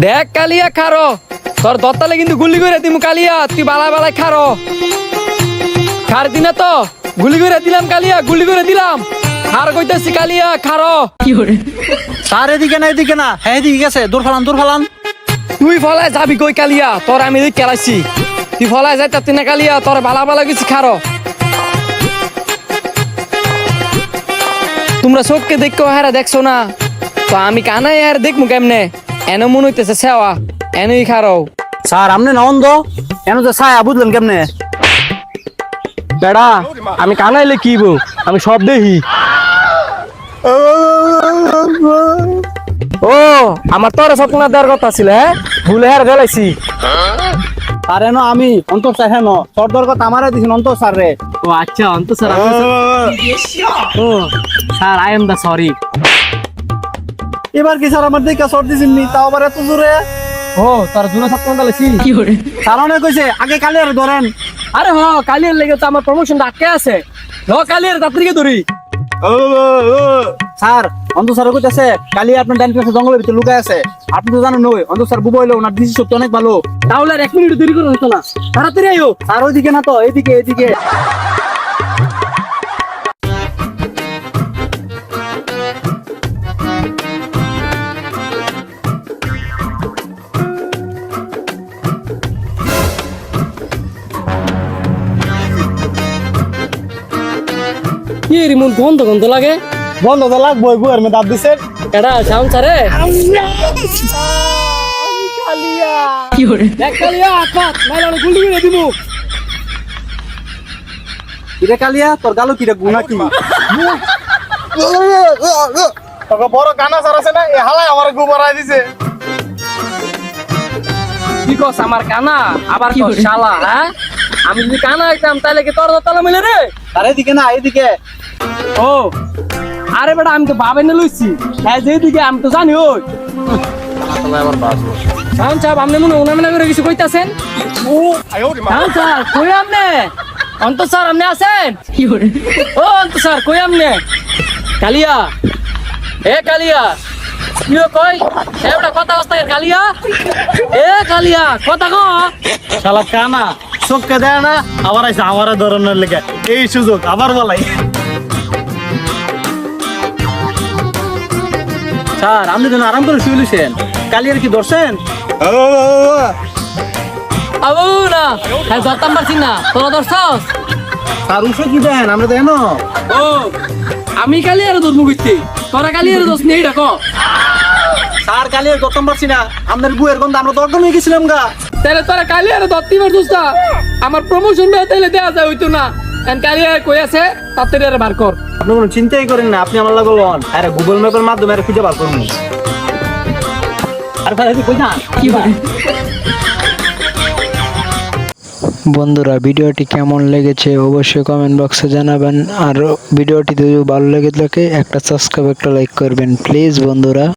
দেখ কালিয়া খারো তোর দত্তালে কিন্তু গুলি করে দিমু কালিয়া তুই বালা বালা খারো খার দিনা তো গুলি করে দিলাম কালিয়া গুলি করে দিলাম খার কইতাছি কালিয়া খারো তার এদিকে না হ্যাঁ এদিকে গেছে দূর ফালান তুই ফলায় যাবি কই কালিয়া তোর আমি এদিকে খেলাইছি তুই ফলায় যাই তার না কালিয়া তোর বালা বালা কিছু খারো তোমরা চোখকে দেখো হারা দেখছো না তো আমি কানাই আর দেখমু কেমনে এনে মন হইতেছে সেওয়া এনেই খারো স্যার আমনে নন্দ এন তো ছায়া বুঝলেন কেমনে বেড়া আমি কানাইলে কি বউ আমি সব দেখি ও আমার তোর স্বপ্ন দেওয়ার কথা ছিল হ্যাঁ ভুলে হার গেলাইছি আর এনো আমি অন্তর স্যার হেন তোর দর কথা আমারে দিছেন অন্তর স্যার রে ও আচ্ছা অন্ত স্যার ও sir I am the sorry এবার কি স্যার আমার দিকে সর দিছেন নি তাও আবার এত জোরে ও তোর জুনা স্বপ্ন গেলাইছি কি করে স্যার অনেক কইছে আগে কালি আর ধরেন আরে হ কালিয়ার লেগে তো আমার প্রমোশন আটকে আছে ল কালিয়ার তাড়াতাড়ি ধরি স্যার অন্ত স্যার কইতাছে কালি আপনার ডান পাশে জঙ্গলের ভিতরে লুকায় আছে আপনি তো জানেন নই অন্ত স্যার বুবইলো ওনার দৃষ্টি শক্তি অনেক ভালো তাহলে আর 1 মিনিট দেরি করে হতো না তাড়াতাড়ি আইও স্যার ওইদিকে না তো এদিকে কি রিমোট গন্ধ গন্ধ লাগে বন্ধ তো লাগবো বুয়ের মে দাঁত দিছে এটা সাউন্ড সারে কালিয়া কি করে দেখ কালিয়া আপাত নাইলে গুলি করে দিমু কিরে কালিয়া তোর গালো কিরে গুনা কি তোকে বড় গানা স্যার আছে না এ হালাই আমার গোবরাই দিছে কি কস আমার কানা আবার কস শালা হ্যাঁ আমি যদি কানা হইতাম তাহলে কি তোর তালা মিলে রে আরে এদিকে না এদিকে ও আরে বেটা আমি তো বাবে না লইছি হ্যাঁ যেদিকে আমি তো জানি ওই সাউন্ড সাহেব আপনি মনে উনামনা করে কিছু কইতাছেন সাউন্ড স্যার কই আপনি অন্ত স্যার আপনি আছেন ও অন্ত স্যার কই আপনি কালিয়া এ কালিয়া কি কই এবড়া কথা অবস্থা কালিয়া এ কালিয়া কথা কো শালা কানা চোখকে দেয় না আবার আইসা আমার ধরনের লেগে এই সুযোগ আবার বলাই স্যার আপনি যেন আরাম করে শুয়ে লইছেন কালিয়ার কি ধরছেন আবু না হ্যাঁ ধরতাম পারছি না তোরা ধরছস স্যার উঠে কি দেন আমরা দেন ও আমি কালিয়ার দোষ মুগিছি তোরা কালিয়ার দোষ নেই ডাকো স্যার কালিয়ার ধরতাম পারছি না আপনার বুয়ের গন্ধ আমরা দরকার হয়ে গেছিলাম গা তাহলে তোরা কালিয়ার ধরতে পারছিস না আমার প্রমোশন তাহলে দেওয়া যায় হইতো না কালিয়ার কই আছে তাড়াতাড়ি আর বার কর আপনি কোনো চিন্তাই করেন না আপনি আমার লাগে লন আরে গুগল ম্যাপের মাধ্যমে আর খুঁজে বার করুন আর ভাই কই যান কি হয় বন্ধুরা ভিডিওটি কেমন লেগেছে অবশ্যই কমেন্ট বক্সে জানাবেন আর ভিডিওটি যদি ভালো লেগে থাকে একটা সাবস্ক্রাইব একটা লাইক করবেন প্লিজ বন্ধুরা।